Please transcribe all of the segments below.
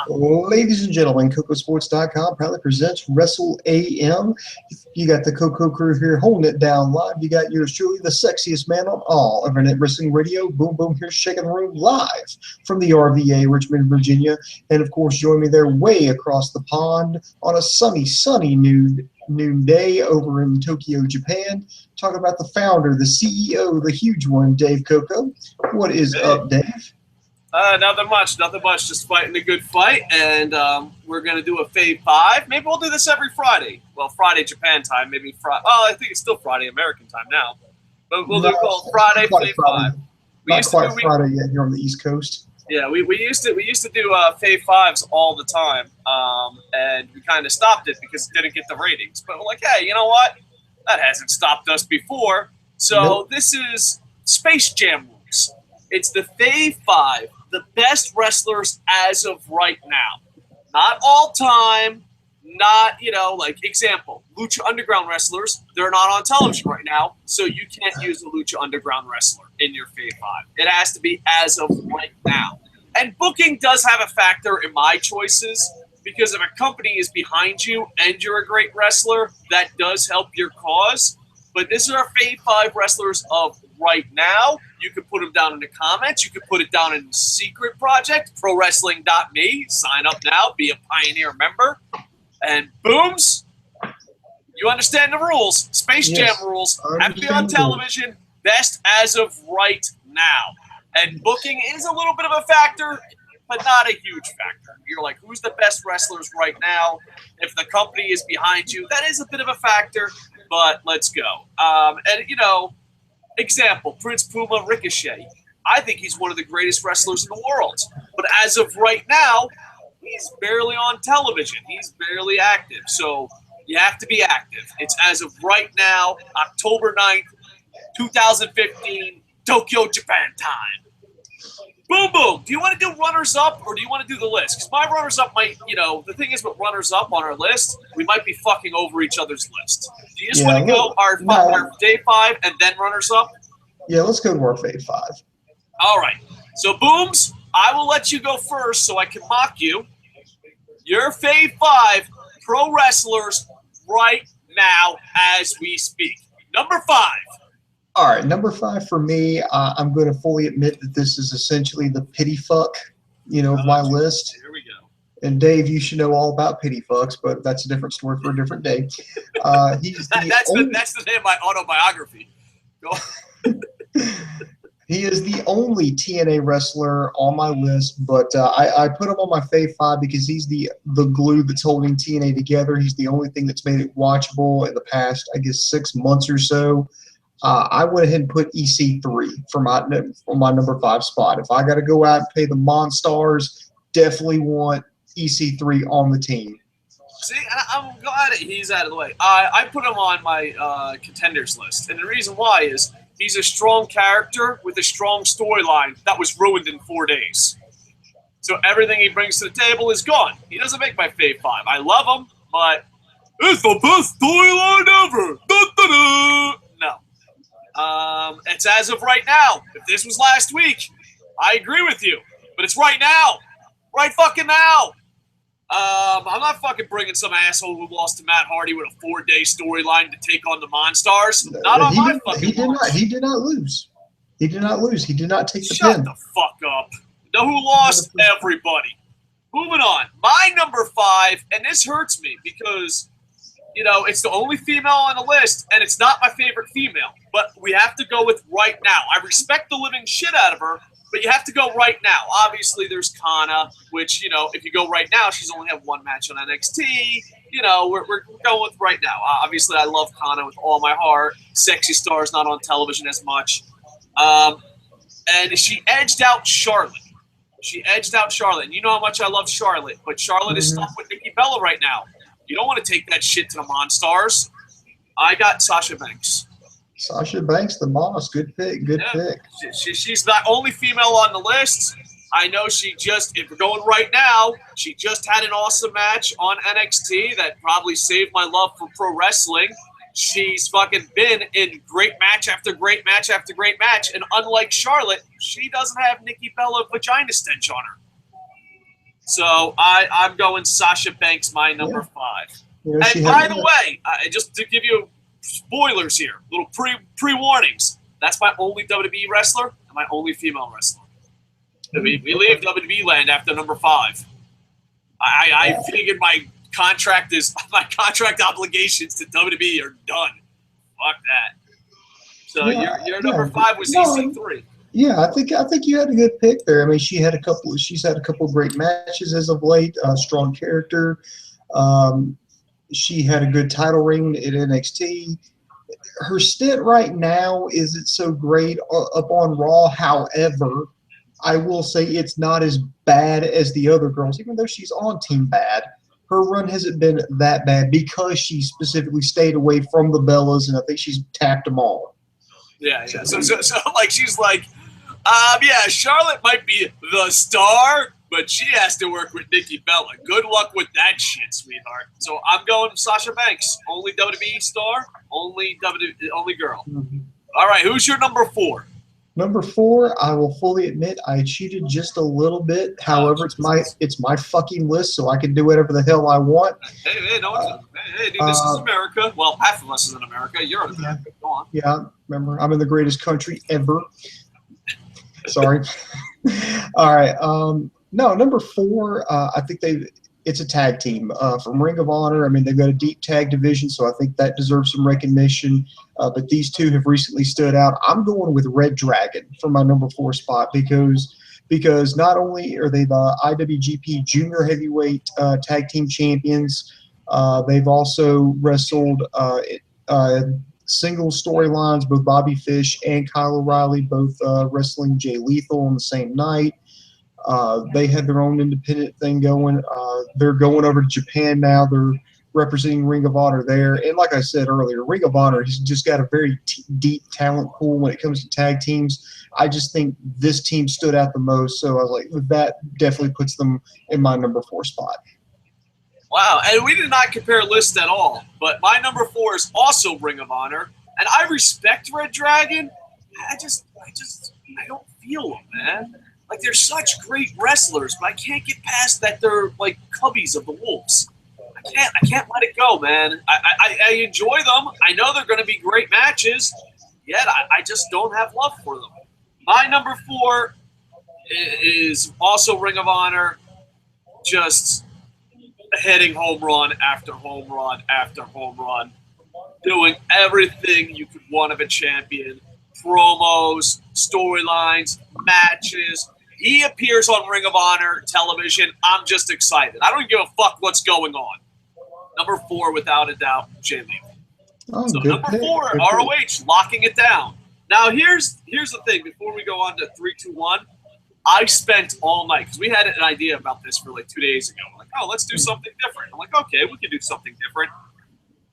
Ladies and gentlemen, KocoSports.com proudly presents Wrestle AM. You got the Coco crew here holding it down live. You got yours truly, the sexiest man on all of Internet Wrestling Radio, Boom Boom, here shaking the room live from the RVA, Richmond, Virginia. And of course, join me there way across the pond on a sunny noon day over in Tokyo, Japan. Talking about the founder, the CEO, the huge one, Dave Coco. What is up, Dave? Nothing much. Just fighting a good fight, and we're going to do a Fave 5. Maybe we'll do this every Friday. Well, Friday Japan time, maybe Friday. Oh, I think it's still Friday American time now. But we'll do Friday Fave 5. Not quite Friday yet here on the East Coast. Yeah, we used to do Fave 5s all the time, and we kind of stopped it because it didn't get the ratings. But we're like, hey, you know what? That hasn't stopped us before. So This is Space Jam rules. It's the Fave 5. The best wrestlers as of right now. Not all time, not, like, example, Lucha Underground wrestlers, they're not on television right now, so you can't use a Lucha Underground wrestler in your Fave 5. It has to be as of right now. And booking does have a factor in my choices, because if a company is behind you and you're a great wrestler, that does help your cause. But this is our Fave 5 wrestlers of right now. You can put them down in the comments. You can put it down in the secret project, prowrestling.me. Sign up now. Be a Pioneer member. And Booms, you understand the rules. Space Jam rules. Have to be on television. Best as of right now. And booking is a little bit of a factor, but not a huge factor. You're like, who's the best wrestlers right now? If the company is behind you, that is a bit of a factor, but let's go. Example, Prince Puma Ricochet. I think he's one of the greatest wrestlers in the world. But as of right now, he's barely on television. He's barely active. So you have to be active. It's as of right now, October 9th, 2015, Tokyo, Japan time. Boom Boom, do you want to do runners-up or do you want to do the list? Because my runners-up might, the thing is with runners-up on our list, we might be fucking over each other's list. Do you just want to go our Day 5 and then runners-up? Yeah, let's go to our Fave 5. All right. So, Booms, I will let you go first so I can mock you. Your Fave 5 pro wrestlers right now as we speak. Number 5. All right, number 5 for me, I'm going to fully admit that this is essentially the pity fuck, of my list. Here we go. And Dave, you should know all about pity fucks, but that's a different story for a different day. That's the name of my autobiography. Go He is the only TNA wrestler on my list, but I put him on my Fave 5 because he's the glue that's holding TNA together. He's the only thing that's made it watchable in the past, 6 months or so. I went ahead and put EC3 for my number 5 spot. If I got to go out and pay the Monstars, definitely want EC3 on the team. See, I'm glad he's out of the way. I put him on my contenders list, and the reason why is he's a strong character with a strong storyline that was ruined in 4 days. So everything he brings to the table is gone. He doesn't make my Fave 5. I love him, but it's the best storyline ever. Da-da-da. No. It's as of right now. If this was last week, I agree with you. But it's right now. Right fucking now. I'm not fucking bringing some asshole who lost to Matt Hardy with a 4-day storyline to take on the Monstars. Not on my fucking watch. He did not lose. He did not lose. He did not take the pin. pin. Shut the fuck up. You know who lost? Everybody. Moving on. My number 5, and this hurts me because, it's the only female on the list, and it's not my favorite female. But we have to go with right now. I respect the living shit out of her, but you have to go right now. Obviously, there's Kana, which, if you go right now, she's only had 1 match on NXT. We're going with right now. Obviously, I love Kana with all my heart. Sexy Star's not on television as much. And she edged out Charlotte. And you know how much I love Charlotte, but Charlotte is stuck with Nikki Bella right now. You don't want to take that shit to the Monstars. I got Sasha Banks. Sasha Banks, the Moss. Good pick. Good pick. She's not only female on the list. I know if we're going right now, she just had an awesome match on NXT that probably saved my love for pro wrestling. She's fucking been in great match after great match after great match. And unlike Charlotte, she doesn't have Nikki Bella vagina stench on her. So I'm going Sasha Banks, my number 5. You know, And by the way, just to give you spoilers here, little pre-warnings, that's my only WWE wrestler and my only female wrestler. We leave WWE land after number 5. I figured my contract obligations to WWE are done. Fuck that. So your number 5 was EC3. Yeah, I think you had a good pick there. I mean, she's had a couple of great matches as of late. Strong character. She had a good title reign at NXT. Her stint right now isn't so great up on Raw. However, I will say it's not as bad as the other girls, even though she's on Team Bad. Her run hasn't been that bad because she specifically stayed away from the Bellas, and I think she's tapped them all. Yeah. So like she's like, Charlotte might be the star, but she has to work with Nikki Bella. Good luck with that shit, sweetheart. So I'm going Sasha Banks. Only WWE star, only girl. Mm-hmm. All right, who's your number 4? Number 4, I will fully admit I cheated just a little bit. However, it's my fucking list, so I can do whatever the hell I want. Hey, dude, this is America. Well, half of us is in America. You're in America. Go on. Yeah, remember, I'm in the greatest country ever. Sorry. All right. No, number 4, I think it's a tag team from Ring of Honor. I mean, they've got a deep tag division, so I think that deserves some recognition. But these two have recently stood out. I'm going with Red Dragon for my number 4 spot because not only are they the IWGP Junior Heavyweight Tag Team Champions, they've also wrestled single storylines, both Bobby Fish and Kyle O'Reilly, both wrestling Jay Lethal on the same night. They had their own independent thing going. They're going over to Japan now. They're representing Ring of Honor there. And like I said earlier, Ring of Honor has just got a very deep talent pool when it comes to tag teams. I just think this team stood out the most. So I was like, that definitely puts them in my number 4 spot. Wow, and we did not compare lists at all. But my number 4 is also Ring of Honor. And I respect Red Dragon. I don't feel them, man. Like, they're such great wrestlers, but I can't get past that they're like cubbies of the Wolves. I can't let it go, man. I enjoy them. I know they're going to be great matches, yet I just don't have love for them. My number 4 is also Ring of Honor, just hitting home run after home run after home run, doing everything you could want of a champion, promos, storylines, matches. He appears on Ring of Honor television. I'm just excited. I don't give a fuck what's going on. Number 4, without a doubt, Jay Lethal. Oh, so number 4, ROH, locking it down. Now here's the thing. Before we go on to 3, 2, 1, I spent all night because we had an idea about this for like 2 days ago. Like, oh, let's do something different. I'm like, okay, we can do something different.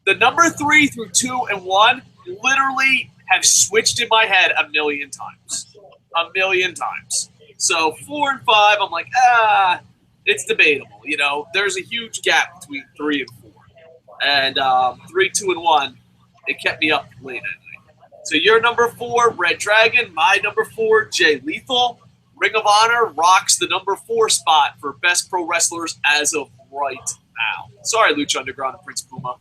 The number 3 through 2 and 1 literally have switched in my head a million times. So 4 and 5, I'm like, it's debatable. You know, there's a huge gap between 3 and 4. And 3, 2, and 1, it kept me up late at night. So your number 4, Red Dragon. My number 4, Jay Lethal. Ring of Honor rocks the number 4 spot for best pro wrestlers as of right now. Sorry, Lucha Underground and Prince Puma.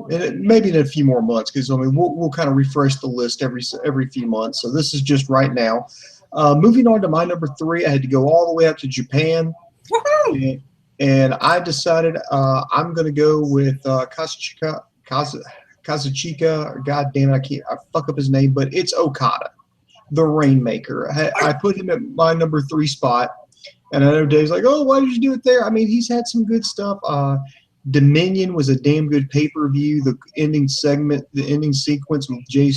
Maybe in a few more months, because I mean we'll kind of refresh the list every few months. So this is just right now. Moving on to my number 3, I had to go all the way up to Japan. Woohoo! And I decided I'm going to go with Kazuchika. God damn it, I fuck up his name, but it's Okada, the Rainmaker. I put him at my number 3 spot, and I know Dave's like, oh, why did you do it there? I mean, he's had some good stuff. Dominion was a damn good pay-per-view. The ending sequence with AJ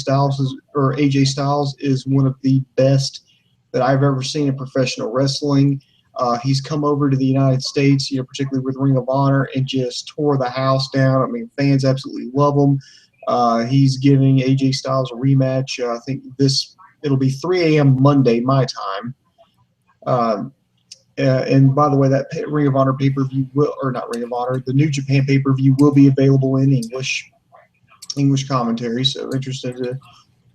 Styles is one of the best that I've ever seen in professional wrestling. He's come over to the United States, you know, particularly with Ring of Honor, and just tore the house down. I mean, fans absolutely love him. He's giving AJ Styles a rematch. I think it'll be 3 a.m. Monday, my time. And by the way, that Ring of Honor pay-per-view the New Japan pay-per-view will be available in English commentary. So interested to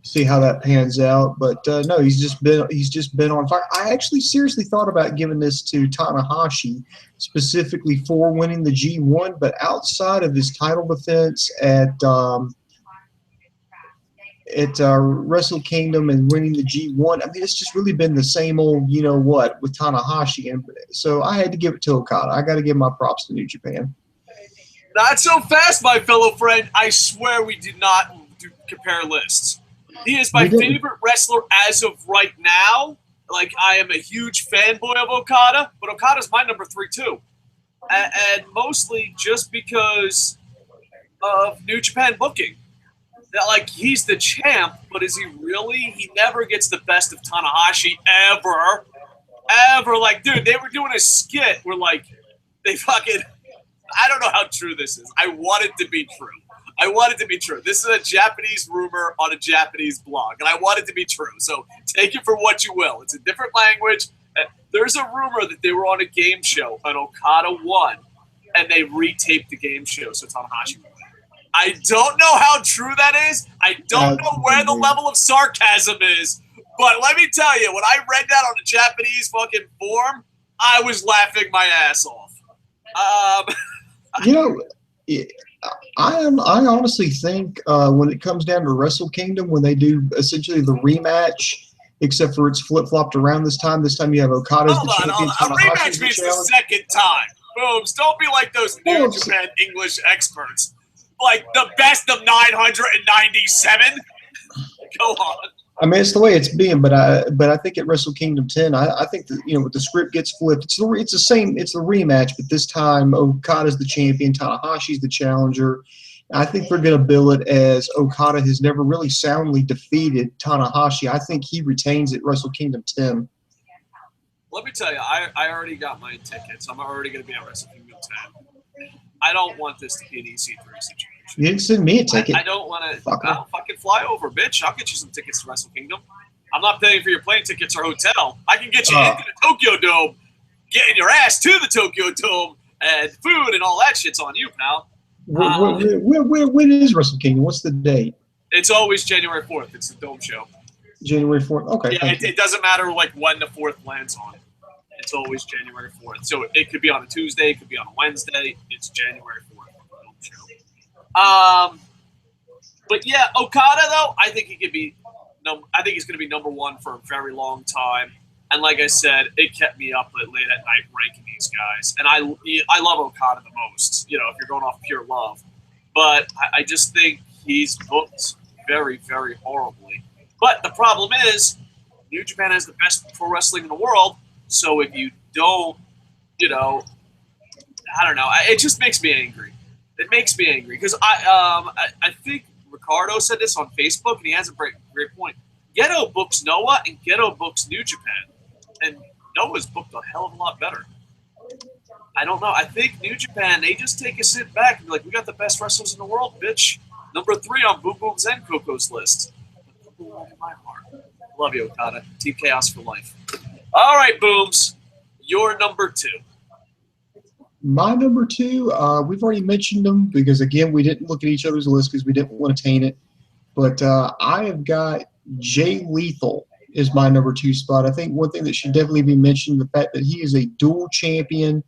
see how that pans out. But no, he's just been on fire. I actually seriously thought about giving this to Tanahashi specifically for winning the G1, but outside of his title defense at Wrestle Kingdom and winning the G1, I mean, it's just really been the same old, you know what, with Tanahashi, and so I had to give it to Okada. I got to give my props to New Japan. Not so fast, my fellow friend. I swear we did not compare lists. He is my favorite wrestler as of right now. Like, I am a huge fanboy of Okada, but Okada's my number 3 too. And mostly just because of New Japan booking. Like, he's the champ, but is he really? He never gets the best of Tanahashi ever. Ever. Like, dude, they were doing a skit where, like, they fucking... I don't know how true this is. I want it to be true. I want it to be true. This is a Japanese rumor on a Japanese blog, and I want it to be true. So take it for what you will. It's a different language. There's a rumor that they were on a game show, and Okada won, and they retaped the game show so Tanahashi won. I don't know how true that is. I don't know where the level of sarcasm is, but let me tell you, when I read that on a Japanese fucking forum, I was laughing my ass off. You know, I honestly think when it comes down to Wrestle Kingdom, when they do essentially the rematch, except for it's flip-flopped around this time. This time you have Okada as the champion. A rematch means the second time. Booms, don't be like those New Japan English experts. Like the best of 997. Go on. I mean, it's the way it's being, but I think at Wrestle Kingdom 10, I think that, you know, the script gets flipped. It's the rematch, but this time Okada's the champion, Tanahashi's the challenger. I think they're going to bill it as Okada has never really soundly defeated Tanahashi. I think he retains at Wrestle Kingdom 10. Let me tell you, I already got my tickets. I'm already going to be at Wrestle Kingdom 10. I don't want this to be an EC3 situation. You didn't send me a ticket. I don't want to. I'll fucking fly over, bitch. I'll get you some tickets to Wrestle Kingdom. I'm not paying for your plane tickets or hotel. I can get you into the Tokyo Dome, getting your ass to the Tokyo Dome, and food and all that shit's on you, pal. When is Wrestle Kingdom? What's the date? It's always January 4th. It's the Dome show. January 4th. Okay. Yeah, it doesn't matter like when the 4th lands on. It's always January 4th. So it could be on a Tuesday, it could be on a Wednesday. It's January 4th. Dome show. But yeah, Okada though, I think he could be. I think he's going to be number 1 for a very long time. And like I said, it kept me up late at night ranking these guys. And I love Okada the most. You know, if you're going off pure love, but I just think he's booked very, very horribly. But the problem is, New Japan has the best pro wrestling in the world. So if you don't, you know, I don't know. It just makes me angry. It makes me angry because I think Ricardo said this on Facebook, and he has a great point. Geto books Noah, and Geto books New Japan, and Noah's booked a hell of a lot better. I don't know. I think New Japan, they just take a sit back and be like, we got the best wrestlers in the world, bitch. Number 3 on Boom Boom's and Coco's list. In my heart. Love you, Okada. Team Chaos for life. All right, Booms. Your number 2. My number 2, we've already mentioned them because, again, we didn't look at each other's list because we didn't want to taint it. But I have got Jay Lethal is my number 2 spot. I think one thing that should definitely be mentioned, the fact that he is a dual champion.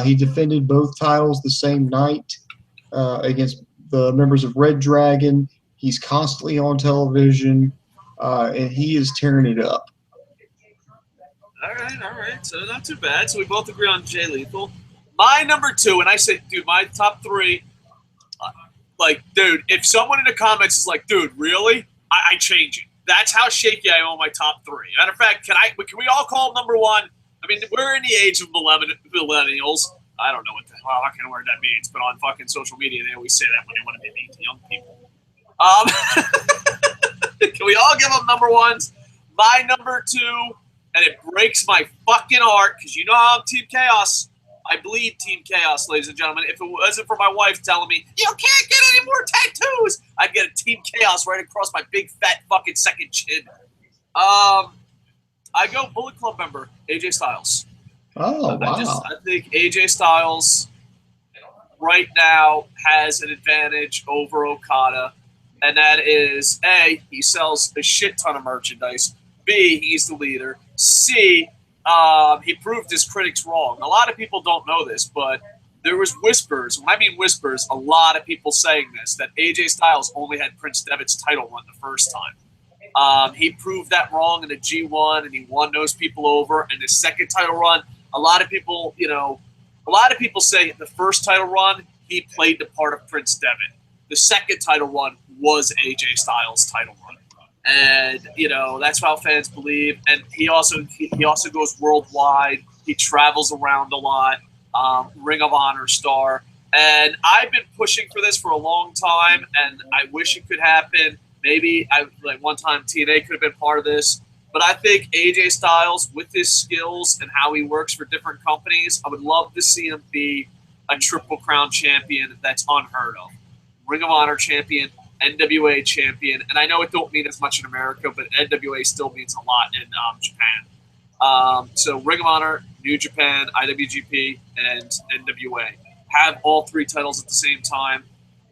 He defended both titles the same night against the members of Red Dragon. He's constantly on television, and he is tearing it up. All right. So not too bad. So we both agree on Jay Lethal. My number 2, and I say, dude, my top 3, like, dude, if someone in the comments is like, dude, really? I change it. That's how shaky I am on my top 3. Matter of fact, can we all call him number 1? I mean, we're in the age of millennials. I don't know what the hell, I can't know what that means, but on fucking social media, they always say that when they want to be mean to young people. Can we all give them number 1s? My number 2, and it breaks my fucking heart, because you know how I'm Team Chaos. I bleed Team Chaos, ladies and gentlemen. If it wasn't for my wife telling me, you can't get any more tattoos, I'd get a Team Chaos right across my big, fat, fucking second chin. I go Bullet Club member, AJ Styles. Oh, wow. I think AJ Styles right now has an advantage over Okada. and that is A, he sells a shit ton of merchandise. B, he's the leader. C, he proved his critics wrong. A lot of people don't know this, but there was whispers. When I mean whispers, a lot of people saying this, that AJ Styles only had Prince Devitt's title run the first time. He proved that wrong in the G1, and he won those people over. And his second title run, a lot of people say the first title run, he played the part of Prince Devitt. The second title run was AJ Styles' title run. And, that's how fans believe. And he also goes worldwide. He travels around a lot. Ring of Honor star. And I've been pushing for this for a long time, and I wish it could happen. Maybe one time TNA could have been part of this. But I think AJ Styles, with his skills and how he works for different companies, I would love to see him be a Triple Crown champion that's unheard of. Ring of Honor champion, NWA champion. And I know it don't mean as much in America, but NWA still means a lot in Japan. So Ring of Honor, New Japan, IWGP, and NWA. Have all three titles at the same time.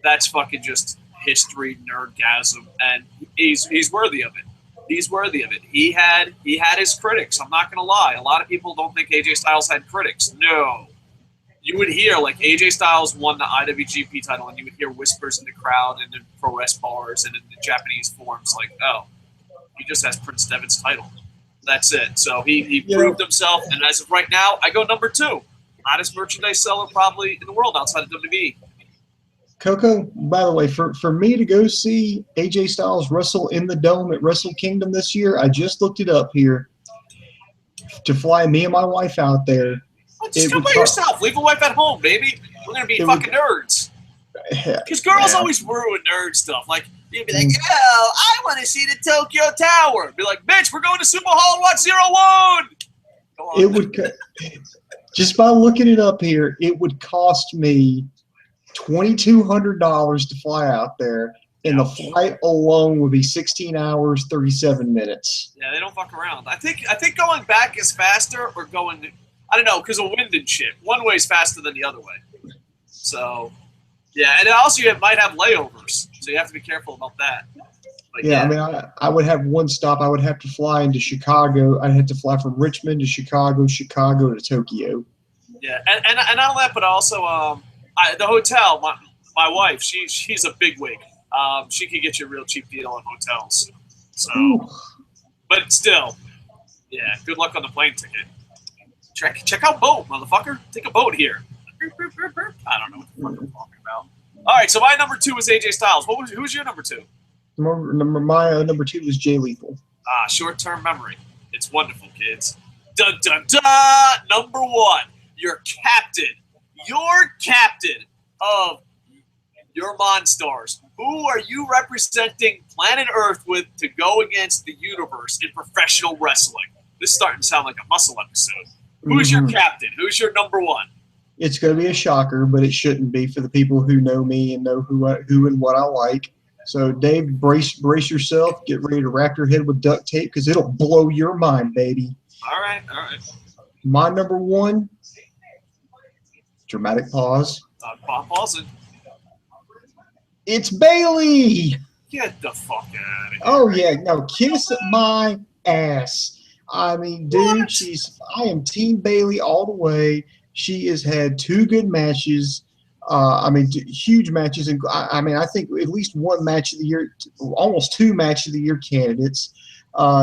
That's fucking just history nerdgasm, and he's worthy of it. He's worthy of it. He had his critics. I'm not gonna lie. A lot of people don't think AJ Styles had critics. No. You would hear AJ Styles won the IWGP title, and you would hear whispers in the crowd and in pro wrestling bars and in the Japanese forums oh, he just has Prince Devitt's title. That's it. So he proved himself, and as of right now, I go number 2. Hottest merchandise seller probably in the world outside of WWE. Coco, by the way, for me to go see AJ Styles wrestle in the Dome at Wrestle Kingdom this year, I just looked it up here. To fly me and my wife out there. Well, just come by yourself. Leave a wife at home, baby. We're going to be fucking nerds. Because girls always ruin nerd stuff. You'd be like, I want to see the Tokyo Tower. Be like, bitch, we're going to Sumo Hall and watch 01. Go on. It would, just by looking it up here, it would cost me $2,200 to fly out there, and the flight alone would be 16 hours, 37 minutes. Yeah, they don't fuck around. I think going back is faster, or going, I don't know, because of wind and shit. One way is faster than the other way. So, yeah, and also you might have layovers, so you have to be careful about that. But yeah, I mean, I would have one stop. I would have to fly into Chicago. I'd have to fly from Richmond to Chicago to Tokyo. Yeah, and not only that, but also the hotel. My wife, she's a bigwig. She could get you a real cheap deal on hotels. So, but still, yeah. Good luck on the plane ticket. Check out boat, motherfucker. Take a boat here. I don't know what the fuck I'm talking about. All right, so my number 2 was AJ Styles. Who's your number 2? My number 2 was Jay Lethal. Short-term memory. It's wonderful, kids. Dun dun dun. Number 1, your captain of your Monstars. Who are you representing planet Earth with to go against the universe in professional wrestling? This is starting to sound like a muscle episode. Who's your captain? Who's your number 1? It's going to be a shocker, but it shouldn't be for the people who know me and know who and what I like. So, Dave, brace yourself. Get ready to wrap your head with duct tape because it'll blow your mind, baby. All right. My number 1, dramatic pause. Pausing. It's Bailey. Get the fuck out of here. Oh, yeah. No, kiss my ass. I mean, dude, I am Team Bailey all the way. She has had 2 good matches. Huge matches. And I think at least 1 match of the year, almost 2 match of the year candidates.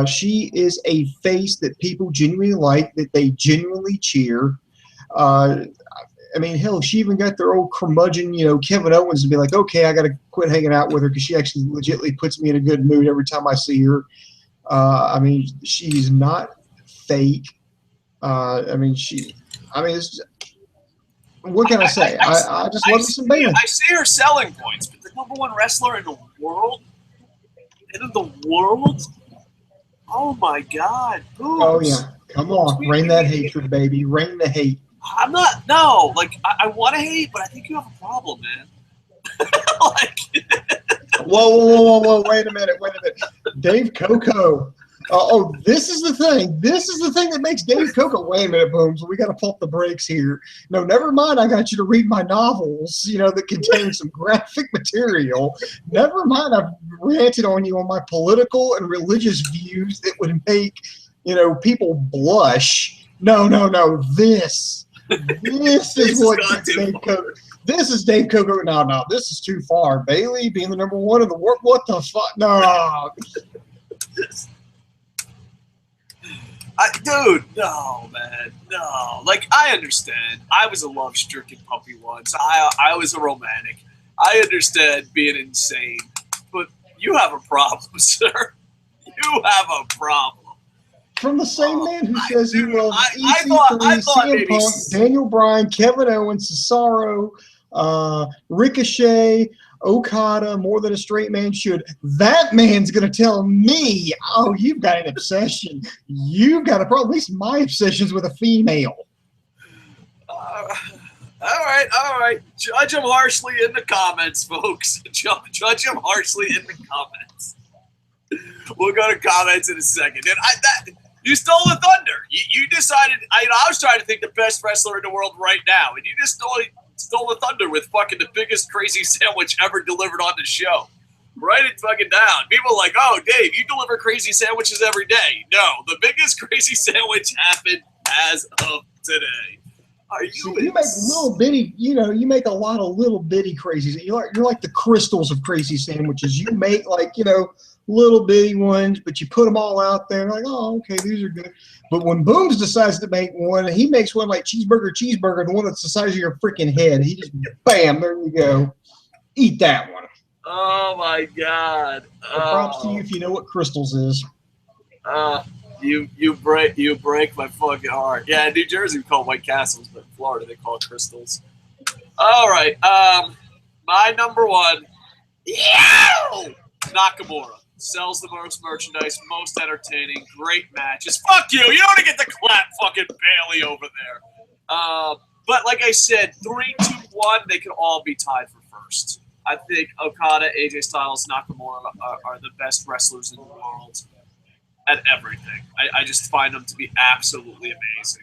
She is a face that people genuinely like, that they genuinely cheer. Hell, she even got their old curmudgeon, Kevin Owens, to be like, okay, I got to quit hanging out with her because she actually legitimately puts me in a good mood every time I see her. She's not fake. What can I say? I just love me some Bailey. I see her selling points, but the number 1 wrestler in the world? Oh, my God. Boobs. Oh, yeah. Come on. Rain that hatred, baby. Rain the hate. I'm not – no. I want to hate, but I think you have a problem, man. Whoa. Wait a minute. Dave Coco. This is the thing. This is the thing that makes Dave Koco. Wait a minute, Booms. We got to pump the brakes here. No, never mind. I got you to read my novels, that contain some graphic material. Never mind. I've ranted on you on my political and religious views that would make, people blush. No. This is what Dave Koco. This is Dave Koco. No. This is too far. Bailey being the number one in the world. What the fuck? No. Dude, no, man, no. Like, I understand. I was a love-stricken puppy once. I was a romantic. I understand being insane. But you have a problem, sir. You have a problem. From the same man who says he loves I EC3, thought CM maybe Punk, Daniel Bryan, Kevin Owens, Cesaro, Ricochet, Okada, more than a straight man should. That man's going to tell me, oh, you've got an obsession. You've got a problem. At least my obsession's with a female. All right. Judge him harshly in the comments, folks. Judge him harshly in the comments. We'll go to comments in a second. And you stole the thunder. You decided, I was trying to think the best wrestler in the world right now, and you just stole the thunder with fucking the biggest crazy sandwich ever delivered on the show. Write it fucking down. People are like, oh, Dave, you deliver crazy sandwiches every day. No, the biggest crazy sandwich happened as of today. You make little bitty, you make a lot of little bitty crazies. You're like the crystals of crazy sandwiches. You make little bitty ones, but you put them all out there. Like, oh, okay, these are good. But when Booms decides to make one, he makes one like cheeseburger, the one that's the size of your freaking head. He just, bam, there you go. Eat that one. Oh, my God. Props to you if you know what crystals is. You break my fucking heart. Yeah, in New Jersey we call it White Castles, but in Florida they call it crystals. All right. My number one, Nakamura. Sells the most merchandise, most entertaining, great matches. Fuck you! You don't get to clap fucking Bailey over there. But like I said, 3, 2, 1, they could all be tied for first. I think Okada, AJ Styles, Nakamura are the best wrestlers in the world at everything. I just find them to be absolutely amazing.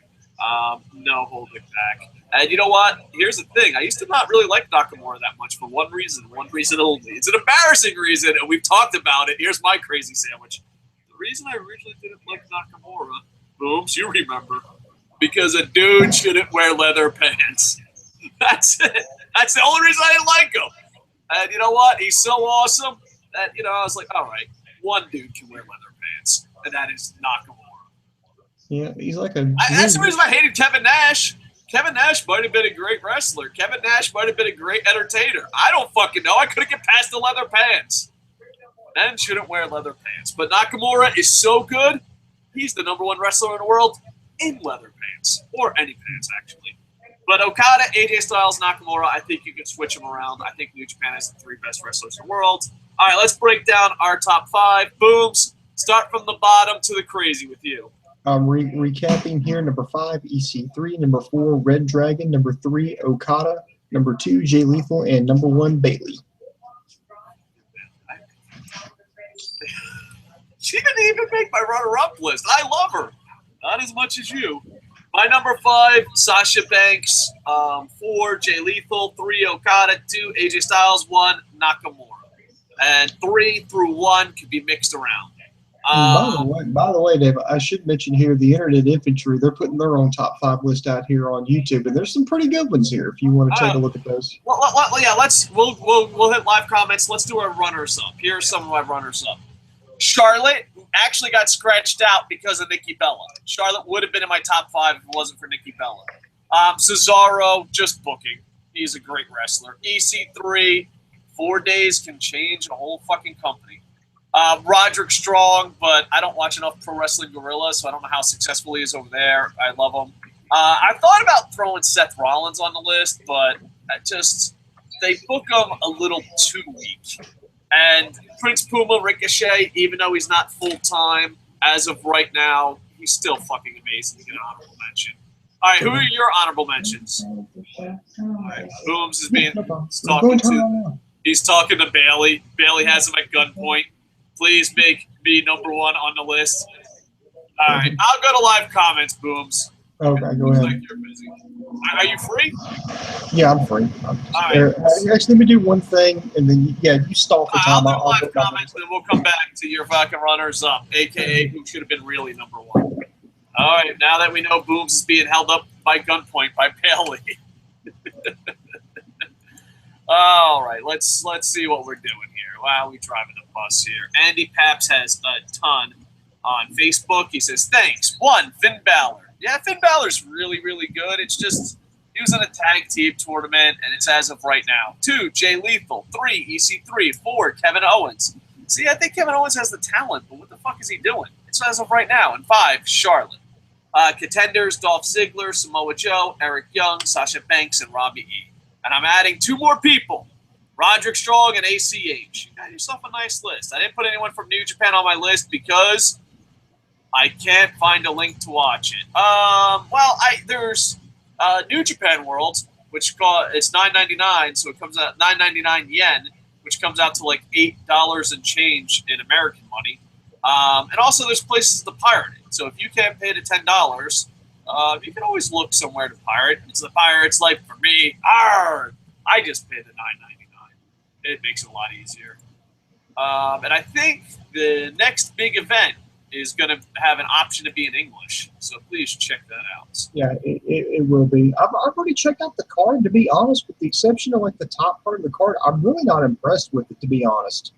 No holding back. And you know what? Here's the thing. I used to not really like Nakamura that much for one reason only. It's an embarrassing reason, and we've talked about it. Here's my crazy sandwich. The reason I originally didn't like Nakamura, Booms, you remember, because a dude shouldn't wear leather pants. That's it. That's the only reason I didn't like him. And you know what? He's so awesome that, I was like, all right, one dude can wear leather pants, and that is Nakamura. Yeah, he's like a... That's the reason I hated Kevin Nash. Kevin Nash might have been a great wrestler. Kevin Nash might have been a great entertainer. I don't fucking know. I couldn't get past the leather pants. Men shouldn't wear leather pants. But Nakamura is so good, he's the number one wrestler in the world in leather pants. Or any pants, actually. But Okada, AJ Styles, Nakamura, I think you can switch them around. I think New Japan has the 3 best wrestlers in the world. All right, let's break down our top 5. Booms, start from the bottom to the crazy with you. Recapping here, number 5, EC3, number 4, Red Dragon, number 3, Okada, number 2, Jay Lethal, and number 1, Bailey. She didn't even make my runner-up list. I love her. Not as much as you. My number 5, Sasha Banks, 4, Jay Lethal, 3, Okada, 2, AJ Styles, 1, Nakamura. And 3 through 1 can be mixed around. By the way, Dave, I should mention here the Internet Infantry. They're putting their own top 5 list out here on YouTube, and there's some pretty good ones here. If you want to take a look at those. Well, yeah. We'll hit live comments. Let's do our runners up. Here are some of my runners up. Charlotte actually got scratched out because of Nikki Bella. Charlotte would have been in my top 5 if it wasn't for Nikki Bella. Cesaro, just booking. He's a great wrestler. EC3, 4 days can change a whole fucking company. Roderick Strong, but I don't watch enough Pro Wrestling Guerrilla, so I don't know how successful he is over there. I love him. I thought about throwing Seth Rollins on the list, but they book him a little too weak. And Prince Puma, Ricochet, even though he's not full-time as of right now, he's still fucking amazing to get an honorable mention. All right, who are your honorable mentions? All right, Booms is talking to Bailey. Bailey has him at gunpoint. Please make me number 1 on the list. All right, I'll go to live comments, Booms. Okay, go Looks ahead. like you're busy. Are you free? Yeah, I'm free. All right. Actually, let me do one thing, and then you stall for I'll time. do I'll live comments, then we'll come back to your fucking runners-up, a.k.a. who should have been really number 1. All right, now that we know Booms is being held up by gunpoint by Bailey. All right, let's see what we're doing here. Wow, we driving the bus here. Andy Paps has a ton on Facebook. He says, thanks. 1, Finn Balor. Yeah, Finn Balor's really, really good. It's just he was in a tag team tournament, and it's as of right now. 2, Jay Lethal. 3, EC3. 4, Kevin Owens. See, I think Kevin Owens has the talent, but what the fuck is he doing? It's as of right now. And 5, Charlotte. Contenders, Dolph Ziggler, Samoa Joe, Eric Young, Sasha Banks, and Robbie E. And I'm adding 2 more people, Roderick Strong and ACH. You got yourself a nice list. I didn't put anyone from New Japan on my list because I can't find a link to watch it. There's New Japan World, which it's $9.99, so it comes out 9.99 yen, which comes out to like $8 and change in American money. And also there's places to pirate it. So if you can't pay the $10, you can always look somewhere to pirate. It's the pirate's life for me. Arr! I just pay the $9.99. It makes it a lot easier. And I think the next big event is going to have an option to be in English. So please check that out. Yeah, it will be. I've already checked out the card, to be honest, with the exception of like the top part of the card. I'm really not impressed with it, to be honest.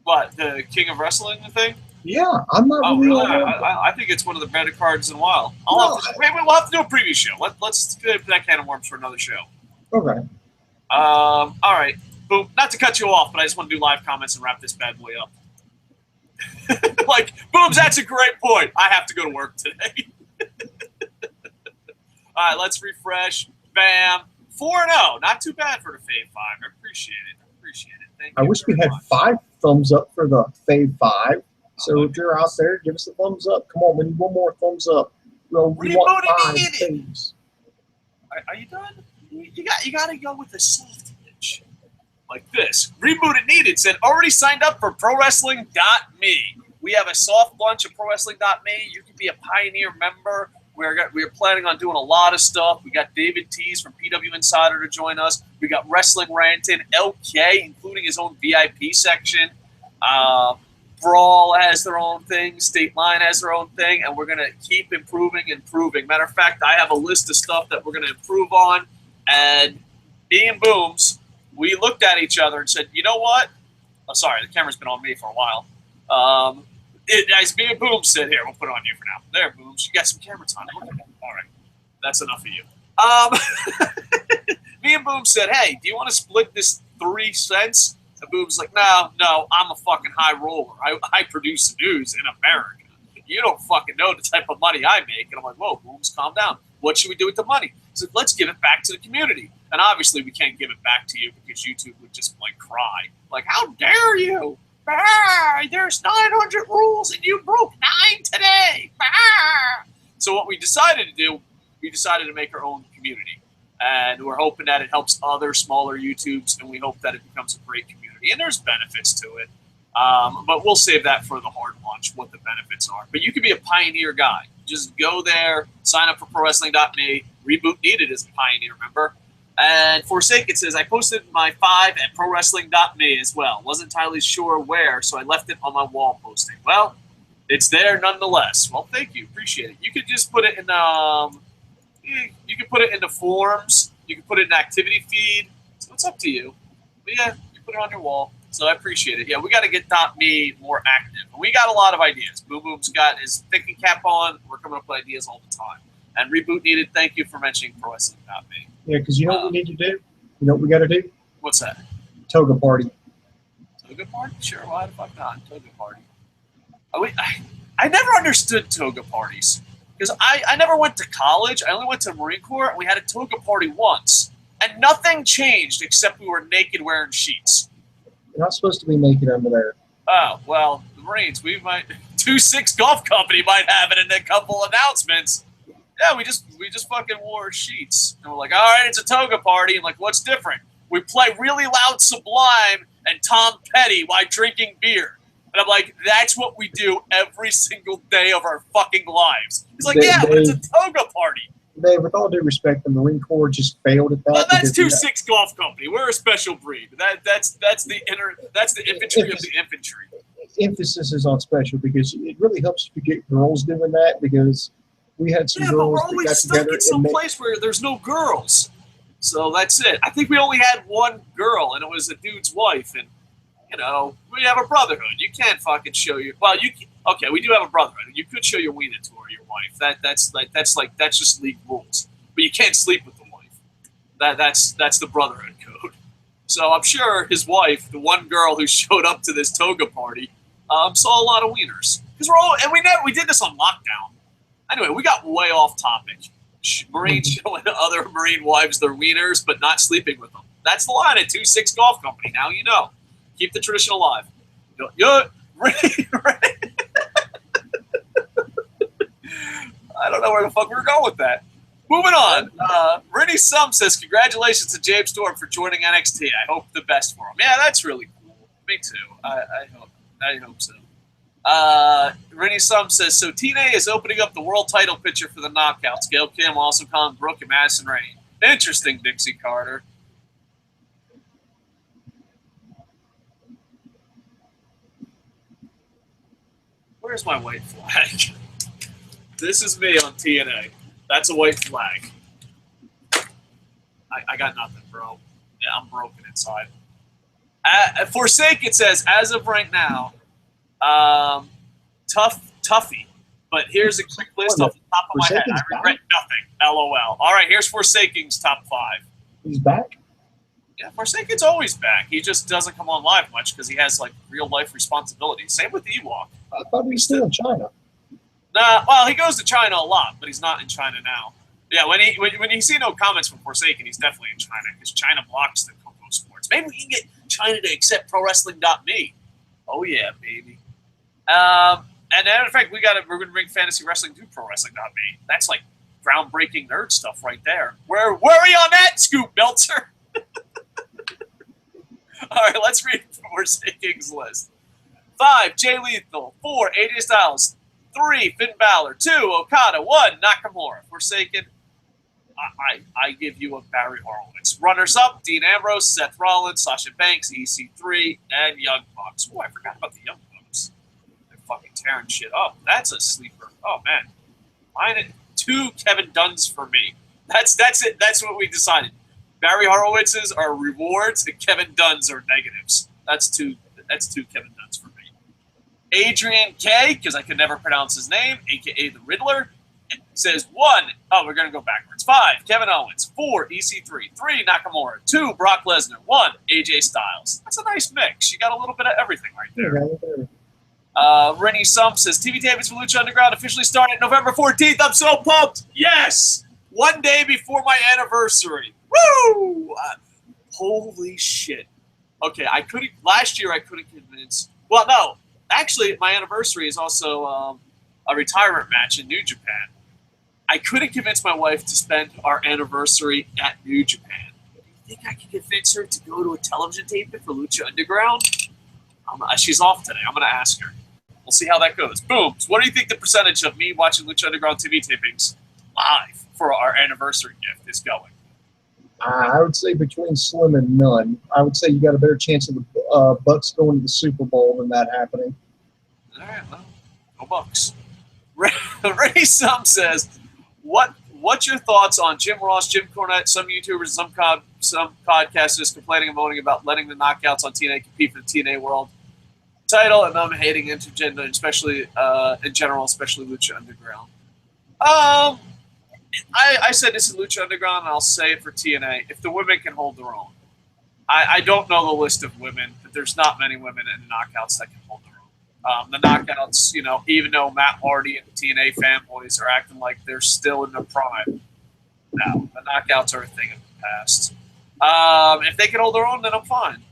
What, the King of Wrestling thing? Yeah, I'm not really. I think it's one of the better cards in a while. We'll have to do a preview show. Let's get that can of worms for another show. Okay. All right. Boom. Not to cut you off, but I just want to do live comments and wrap this bad boy up. Like, Booms, that's a great point. I have to go to work today. All right, let's refresh. Bam. 4-0. Not too bad for the Fave 5. I appreciate it. Thank you. I wish we had 5 thumbs up for the Fave 5. So if you're out there, give us a thumbs up. Come on, we need one more thumbs up. Well, we want 5 things. Are you done? You got to go with the soft pitch. Like this. Rebooted Needed said, already signed up for ProWrestling.me. We have a soft bunch of ProWrestling.me. You can be a Pioneer member. We're planning on doing a lot of stuff. We got David Tees from PW Insider to join us. We got Wrestling Rantin, LK, including his own VIP section. Brawl has their own thing. State Line has their own thing. And we're going to keep improving. Matter of fact, I have a list of stuff that we're going to improve on. And me and Booms, we looked at each other and said, you know what? Oh, sorry, the camera's been on me for a while. As me and Booms said, here, we'll put it on you for now. There, Booms, you got some camera time. All right, that's enough of you. Me and Booms said, hey, do you want to split this 3 cents? And Booms like, no, I'm a fucking high roller. I produce the news in America. You don't fucking know the type of money I make. And I'm like, whoa, Booms, calm down. What should we do with the money? He said, let's give it back to the community. And obviously we can't give it back to you because YouTube would just like cry. Like, how dare you? There's 900 rules and you broke 9 today. So what we decided to do, we decided to make our own community. And we're hoping that it helps other smaller YouTubes, and we hope that it becomes a great community. And there's benefits to it. But we'll save that for the hard launch, what the benefits are. But you can be a Pioneer guy. Just go there, sign up for ProWrestling.me. Reboot Needed is a Pioneer member. And Forsaken says, I posted my 5 at ProWrestling.me as well. Wasn't entirely sure where, so I left it on my wall posting. Well, it's there nonetheless. Well, thank you. Appreciate it. You could just put it in you can put it in the forums. You can put it in activity feed. So it's up to you. But yeah, you put it on your wall. So I appreciate it. Yeah, we got to get .me more active. We got a lot of ideas. Boom Boom's got his thinking cap on. We're coming up with ideas all the time. And Reboot Needed, thank you for mentioning ProWrestling.me. Yeah, because you know what we need to do? You know what we got to do? What's that? Toga party. Toga party? Sure, why the fuck not? Toga party. I never understood toga parties. Because I never went to college. I only went to Marine Corps, and we had a toga party once. And nothing changed except we were naked wearing sheets. You're not supposed to be naked under there. Oh, well, the Marines, we might... 2-6 Golf Company might have it in a couple announcements. Yeah, we just fucking wore sheets. And we're like, all right, it's a toga party. And like, what's different? We play really loud Sublime and Tom Petty while drinking beer. And I'm like, that's what we do every single day of our fucking lives. He's like, yeah, but it's a toga party. Dave, with all due respect, the Marine Corps just failed at that. Well, that's 2-6 Golf Company. We're a special breed. That's the infantry of the infantry. Emphasis is on special because it really helps to get girls doing that because we had some girls but we're that always got stuck together in some place where there's no girls. So that's it. I think we only had one girl, and it was a dude's wife. And, you know, we have a brotherhood. You can't fucking show your – well, okay, we do have a brotherhood. You could show your wiener to your wife. That's just league rules. But you can't sleep with the wife. That's the brotherhood code. So I'm sure his wife, the one girl who showed up to this toga party, saw a lot of wieners. Because we did this on lockdown. Anyway, we got way off topic. Marines showing other Marine wives their wieners, but not sleeping with them. That's the line at 2-6 Golf Company. Now you know. Keep the tradition alive. I don't know where the fuck we're going with that. Moving on. Rennie Sum says, congratulations to James Storm for joining NXT. I hope the best for him. Yeah, that's really cool. Me too. I hope so. Rennie Sum says, so TNA is opening up the world title picture for the Knockouts. Gail Kim, Awesome Kong, Brooke, and Madison Rain. Interesting, Dixie Carter. Where's my white flag? This is me on TNA. That's a white flag. I got nothing, bro. Yeah, I'm broken inside. Forsake, it says, as of right now, Tuffy. But here's a quick list off the top of my head. I regret nothing. LOL. All right, here's Forsaking's top 5. He's back? Yeah, Forsaken's always back. He just doesn't come on live much because he has, like, real-life responsibilities. Same with Ewok. I thought he was still in China. Nah, well, he goes to China a lot, but he's not in China now. Yeah, when you see no comments from Forsaken, he's definitely in China because China blocks the KocoSports. Maybe we can get China to accept ProWrestling.me. Oh yeah, baby. And in fact, we're gonna bring Fantasy Wrestling to ProWrestling.me. That's like groundbreaking nerd stuff right there. Where are we on that, Scoop Meltzer? All right, let's read Forsaken's list. 5, Jay Lethal. 4, AJ Styles. 3, Finn Balor. 2, Okada. 1, Nakamura. Forsaken, I give you a Barry Horowitz. Runners-up, Dean Ambrose, Seth Rollins, Sasha Banks, EC3, and Young Bucks. Oh, I forgot about the Young Bucks. They're fucking tearing shit up. That's a sleeper. Oh, man. Mine 2 Kevin Dunns for me. That's it. That's what we decided. Barry Horowitz's are rewards, and Kevin Dunn's are negatives. That's two Kevin Dunns for me. Adrian K, because I can never pronounce his name, a.k.a. the Riddler, says 1. Oh, we're going to go backwards. 5, Kevin Owens. 4, EC3. 3, Nakamura. 2, Brock Lesnar. 1, AJ Styles. That's a nice mix. You got a little bit of everything right there. Rennie Sump says, TV tapings for Lucha Underground officially started November 14th. I'm so pumped. Yes. 1 day before my anniversary. Woo! Holy shit. Okay, last year I couldn't convince. Well, no. Actually, my anniversary is also a retirement match in New Japan. I couldn't convince my wife to spend our anniversary at New Japan. Do you think I can convince her to go to a television taping for Lucha Underground? She's off today. I'm going to ask her. We'll see how that goes. Boom. So what do you think the percentage of me watching Lucha Underground TV tapings live for our anniversary gift is going? I would say between slim and none. I would say you got a better chance of the Bucks going to the Super Bowl than that happening. All right, well, go Bucks. Ray Sum says, what's your thoughts on Jim Ross, Jim Cornette, some YouTubers, some podcasters complaining and moaning about letting the Knockouts on TNA compete for the TNA World title and them hating intergender, especially in general, especially Lucha Underground? I said this in Lucha Underground, and I'll say it for TNA. If the women can hold their own. I don't know the list of women, but there's not many women in the Knockouts that can hold their own. The Knockouts, even though Matt Hardy and the TNA fanboys are acting like they're still in their prime, no, the Knockouts are a thing of the past. If they can hold their own, then I'm fine.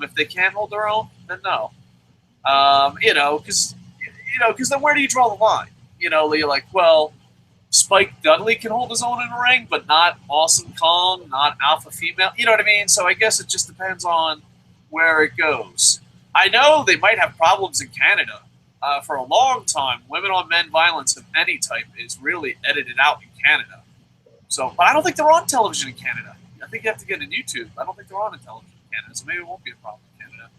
If they can't hold their own, then no. Because then where do you draw the line? You're like, well, Spike Dudley can hold his own in the ring, but not Awesome Kong, not Alpha Female. You know what I mean? So I guess it just depends on where it goes. I know they might have problems in Canada. For a long time, women on men violence of any type is really edited out in Canada. So, but I don't think they're on television in Canada. I think you have to get on YouTube. I don't think they're on television in Canada, so maybe it won't be a problem in Canada.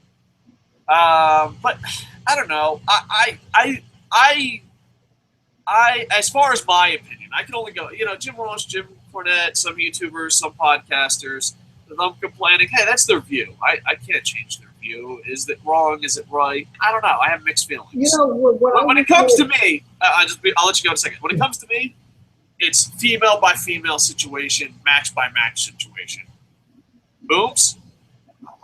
But I don't know. As far as my opinion, I can only go. Jim Ross, Jim Cornette, some YouTubers, some podcasters. Them complaining, hey, that's their view. I can't change their view. Is it wrong? Is it right? I don't know. I have mixed feelings. When it comes to me, I'll let you go in a second. When it comes to me, it's female by female situation, match by match situation. Booms?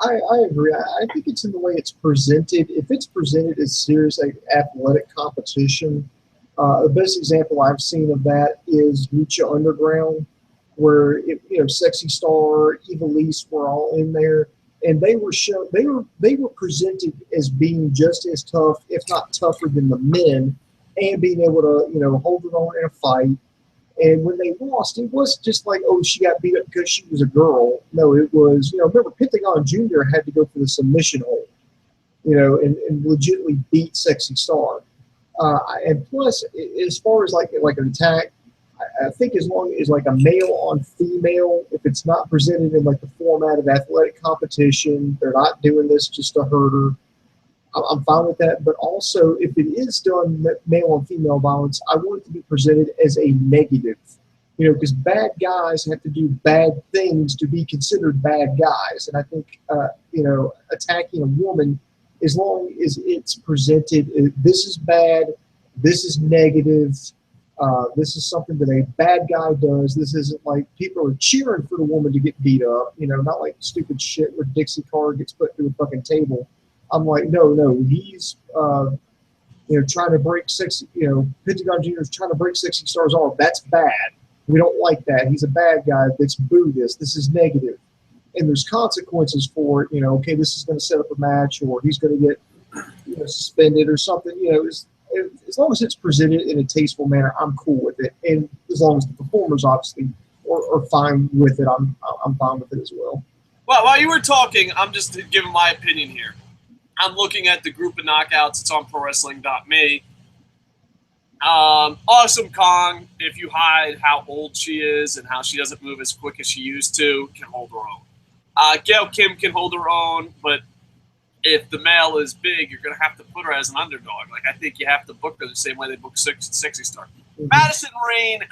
I agree. I think it's in the way it's presented. If it's presented as serious athletic competition, the best example I've seen of that is Lucha Underground, where Sexy Star, Evilise were all in there, and they were presented as being just as tough, if not tougher than the men, and being able to hold it on in a fight. And when they lost, it wasn't just like, oh, she got beat up because she was a girl. No, it was, remember Pentagon Jr. had to go for the submission hold, and legitimately beat Sexy Star. And plus, as far as like an attack, I think as long as like a male on female, if it's not presented in like the format of athletic competition, they're not doing this just to hurt her, I'm fine with that. But also, if it is done male on female violence, I want it to be presented as a negative, because bad guys have to do bad things to be considered bad guys. And I think, attacking a woman, as long as it's presented, this is bad, this is negative, this is something that a bad guy does. This isn't like people are cheering for the woman to get beat up, not like stupid shit where Dixie Carter gets put through a fucking table. I'm like, no, he's, trying to break Pentagon Jr. is trying to break Sexy Star's arm. That's bad. We don't like that. He's a bad guy. Let's boo this. This is negative. And there's consequences for it. Okay, this is going to set up a match, or he's going to get suspended or something. As long as it's presented in a tasteful manner, I'm cool with it. And as long as the performers obviously are fine with it, I'm fine with it as well. Well, while you were talking, I'm just giving my opinion here. I'm looking at the group of knockouts. It's on ProWrestling.me. Awesome Kong, if you hide how old she is and how she doesn't move as quick as she used to, can hold her own. Gail Kim can hold her own, but if the male is big, you're going to have to put her as an underdog. Like, I think you have to book her the same way they book Sexy Star. Mm-hmm. Madison Rayne,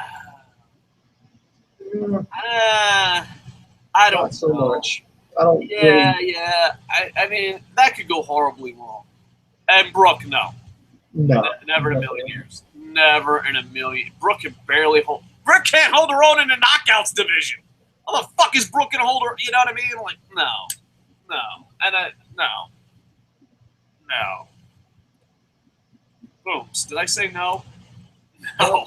I don't Not so know. much. I don't. Yeah. I mean, that could go horribly wrong. And Brooke, no. Never in a million years. Never in a million. Brooke can barely hold. Brooke can't hold her own in the knockouts division. How the fuck is Brooke gonna hold her? You know what I mean? Like, no, and no. Booms. Did I say no? No.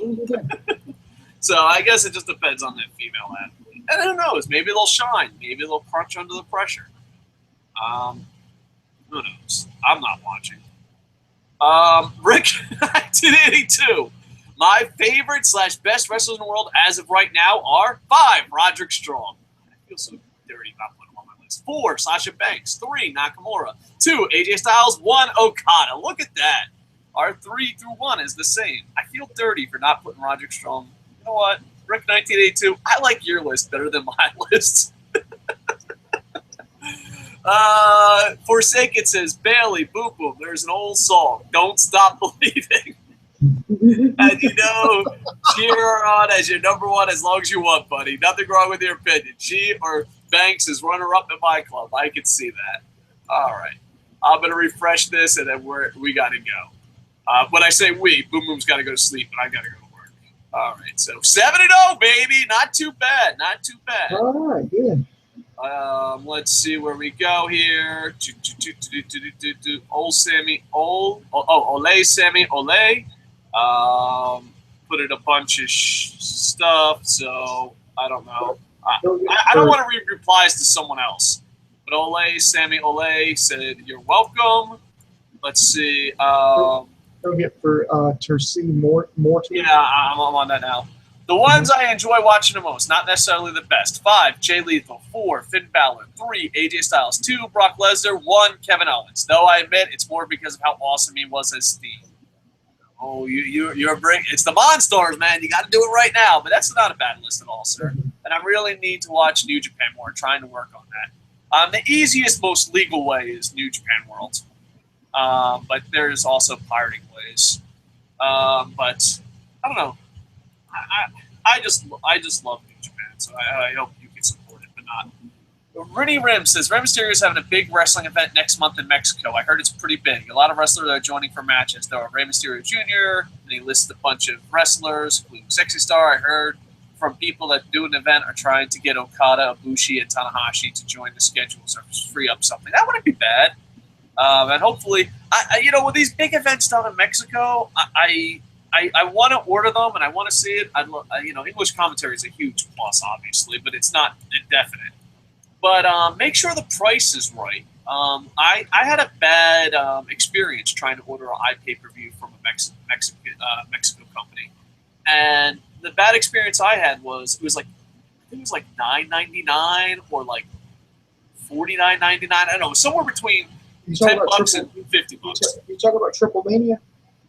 So I guess it just depends on the female athlete. And who knows? Maybe they'll shine. Maybe they'll crunch under the pressure. Who knows? I'm not watching. Rick, 1982. My favorite / best wrestlers in the world as of right now are 5, Roderick Strong. I feel so dirty about putting him on my list. 4, Sasha Banks. 3, Nakamura. 2, AJ Styles. 1, Okada. Look at that. Our 3 through 1 is the same. I feel dirty for not putting Roderick Strong. You know what? Rick, 1982. I like your list better than my list. Forsaken says, Bailey, Boom Boom, there's an old song, Don't Stop Believing. And cheer her on as your number 1 as long as you want, buddy. Nothing wrong with your opinion. She or Banks is runner-up in my club. I can see that. All right. I'm going to refresh this, and then we got to go. When I say we, Boom Boom's got to go to sleep, and I got to go to work. All right. So 7-0, baby. Not too bad. Not too bad. All right. Good. Let's see where we go here. Old Sammy, Ole Sammy, Ole. Put in a bunch of stuff, so I don't know. I don't want to read replies to someone else. But Ole Sammy, Ole said, you're welcome. Let's see. Don't get for Tercy Morton. Yeah, I'm on that now. The ones I enjoy watching the most, not necessarily the best. 5, Jay Lethal. 4, Finn Balor. 3, AJ Styles. 2, Brock Lesnar. 1, Kevin Owens. Though I admit it's more because of how awesome he was as Steve. Oh, you're bringing it's the Monstars, man. You got to do it right now. But that's not a bad list at all, sir. And I really need to watch New Japan more. Trying to work on that. The easiest, most legal way is New Japan World. But there's also pirating ways. But I don't know. I just love New Japan, so I hope you can support it, but not. Rennie Rim says, Rey Mysterio is having a big wrestling event next month in Mexico. I heard it's pretty big. A lot of wrestlers are joining for matches. There are Rey Mysterio Jr., and he lists a bunch of wrestlers, including Sexy Star. I heard from people that do an event are trying to get Okada, Ibushi, and Tanahashi to join the schedules or free up something. That wouldn't be bad. And hopefully, with these big events down in Mexico, I want to order them and I want to see it. English commentary is a huge plus, obviously, but it's not indefinite. But make sure the price is right. I had a bad experience trying to order an iPay-per-view from a Mexico company, and the bad experience I had was I think it was like $9.99 or like $49.99. I don't know, somewhere between $10 and $50. You talking about Triple Mania?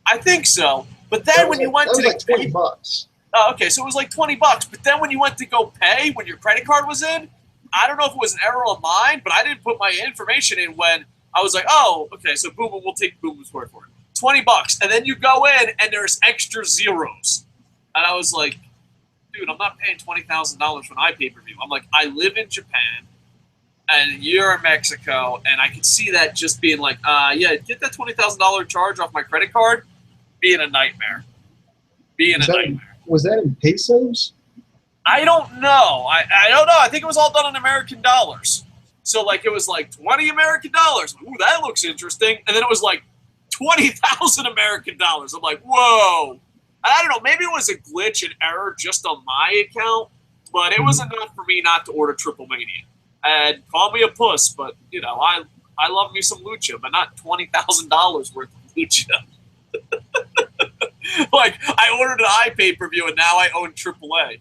I think so. But then when you went to like $20. Oh, okay, so it was like $20. But then when you went to go pay, when your credit card was in, I don't know if it was an error of mine, but I didn't put my information in when I was like, oh, okay, so Boom Boom, we'll take Boom Boom's word for it. $20. And then you go in and there's extra zeros. And I was like, dude, I'm not paying $20,000 for an iPay-per-view. I'm like, I live in Japan and you're in Mexico, and I could see that just being like, get that $20,000 charge off my credit card, being a nightmare. Was that in pesos? I don't know. I don't know. I think it was all done in American dollars. So, like, it was like 20 American dollars. Ooh, that looks interesting. And then it was like 20,000 American dollars. I'm like, whoa. And I don't know. Maybe it was a glitch, an error just on my account, but it was enough for me not to order Triple Mania. And call me a puss, but, I love me some lucha, but not $20,000 worth of lucha. Like, I ordered an iPay-per-view, and now I own AAA.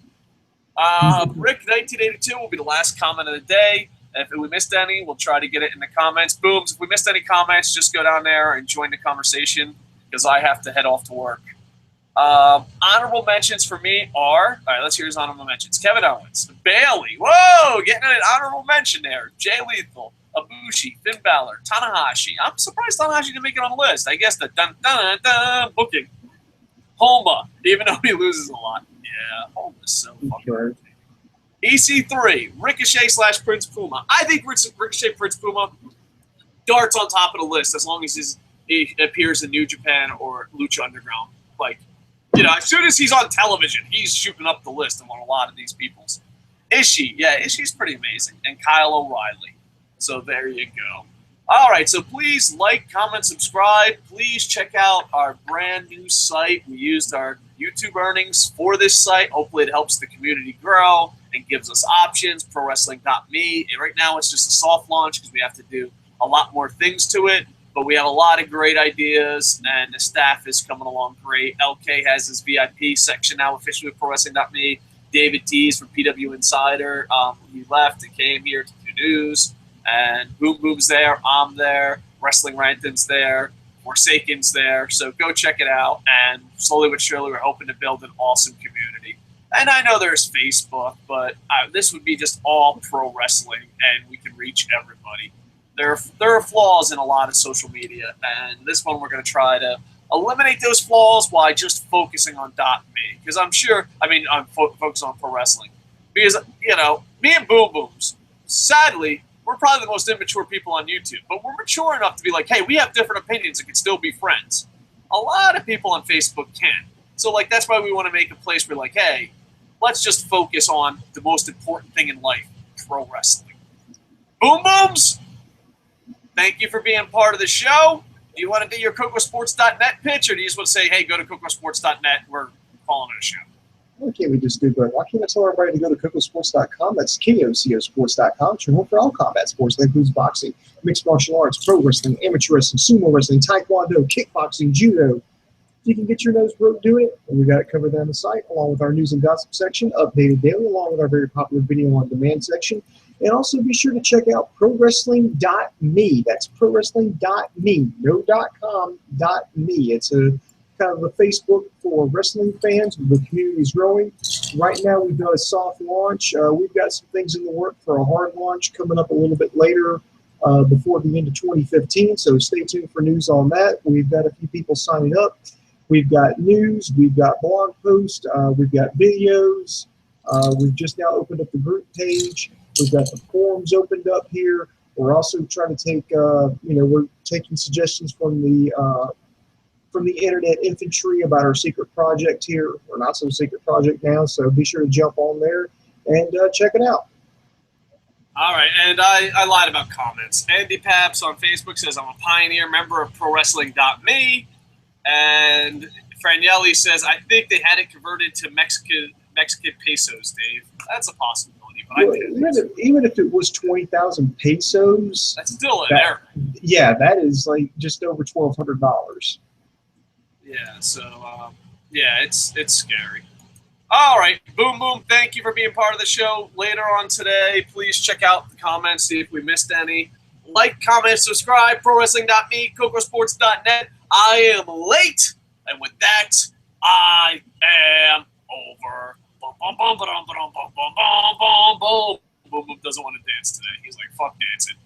Rick, 1982 will be the last comment of the day. If we missed any, we'll try to get it in the comments. Booms, if we missed any comments, just go down there and join the conversation because I have to head off to work. Honorable mentions for me are, all right, let's hear his honorable mentions. Kevin Owens, Bailey, whoa, getting an honorable mention there. Jay Lethal, Ibushi, Finn Balor, Tanahashi. I'm surprised Tanahashi didn't make it on the list. I guess the dun-dun-dun booking. Homa, even though he loses a lot. Yeah, Homa's so fucking EC3, Ricochet / Prince Puma. I think Ricochet Prince Puma darts on top of the list as long as he appears in New Japan or Lucha Underground. Like, as soon as he's on television, he's shooting up the list among a lot of these peoples. Ishii, yeah, Ishii's pretty amazing. And Kyle O'Reilly. So there you go. All right, so please like, comment, subscribe. Please check out our brand new site. We used our YouTube earnings for this site. Hopefully it helps the community grow and gives us options. ProWrestling.me. Right now it's just a soft launch because we have to do a lot more things to it. But we have a lot of great ideas, and the staff is coming along great. LK has his VIP section now officially with ProWrestling.me. David Tees from PW Insider. He left and came here to do news. And Boom Boom's there. I'm there. Wrestling Ranton's there. Forsaken's there. So go check it out. And slowly but surely, we're hoping to build an awesome community. And I know there's Facebook, but this would be just all pro wrestling, and we can reach everybody. There are flaws in a lot of social media, and this one we're going to try to eliminate those flaws while just focusing on .me. Because I'm focusing on pro wrestling. Because, me and Boom Booms, sadly, we're probably the most immature people on YouTube, but we're mature enough to be like, hey, we have different opinions and can still be friends. A lot of people on Facebook can. So, that's why we want to make a place where, hey, let's just focus on the most important thing in life, pro wrestling. Boom Booms! Thank you for being part of the show. Do you want to do your KocoSports.net pitch, or do you just want to say, hey, go to KocoSports.net, we're calling it a show? Why can't we just do both? Why can't I tell everybody to go to KocoSports.com? That's KocoSports.com. It's your home for all combat sports. That includes boxing, mixed martial arts, pro wrestling, amateur wrestling, sumo wrestling, taekwondo, kickboxing, judo, You can get your nose broke doing it, and we got it covered there on the site, along with our news and gossip section, updated daily, along with our very popular video on demand section. And also be sure to check out ProWrestling.me. That's ProWrestling.me, no .com, .me. It's a kind of a Facebook for wrestling fans. The community is growing. Right now, we've done a soft launch. We've got some things in the work for a hard launch coming up a little bit later. Before the end of 2015, so stay tuned for news on that. We've got a few people signing up. We've got news, we've got blog posts, we've got videos. We've just now opened up the group page. We've got the forums opened up here. We're also trying to take, we're taking suggestions from the internet infantry about our secret project here, or not so secret project now. So be sure to jump on there and check it out. All right, and I lied about comments. Andy Paps on Facebook says, I'm a pioneer member of ProWrestling.me. And Franielli says, I think they had it converted to Mexican pesos, Dave. That's a possibility, but well, even if it was 20,000 pesos, that's still an error. Yeah, that is like just over $1,200. Yeah, so it's scary. All right, Boom Boom, thank you for being part of the show. Later on today, please check out the comments, see if we missed any. Like, comment, subscribe, ProWrestling.me, KocoSports.net. I am late, and with that, I am over. Boom Boom doesn't want to dance today. He's like, fuck dancing.